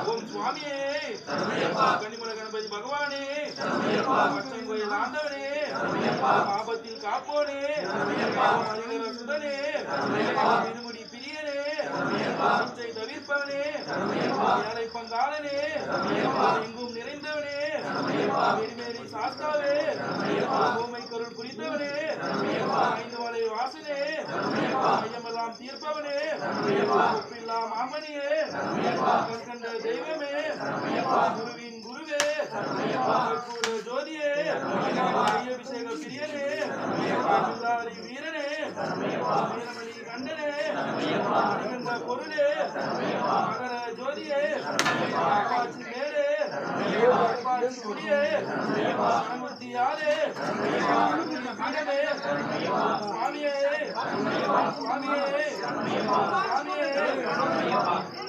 ஓம் சுவாமியே கன்னிமலை கணபதி பகவானே பச்சங்கோயில் ஆண்டவனே ஆபத்தில் காப்போனே சுதனே விடுமுடி பிரியனே இச்சை தவிர்ப்பவனே ஏழை பங்காளனே எங்கும் நிறைந்தவனே வெடிமேறி சாஸ்தாவே பூமை கருள் புரிந்தவனே ஐந்து மலை வாசனே ஐயமெல்லாம் தீர்ப்பவனே ஒப்பில்லா மாமணியே கண்கண்ட தெய்வமே குருவின் குருவே ஜோதியே அபிஷேக பிரியனே வீரனே வீரமணி கண்டனே மணிகண்ட பொருளே மகர ஜோதியே காட்சி மேலே காட்சி குடியே அனுமதியாலே சுவாமியே சுவாமியே சுவாமியே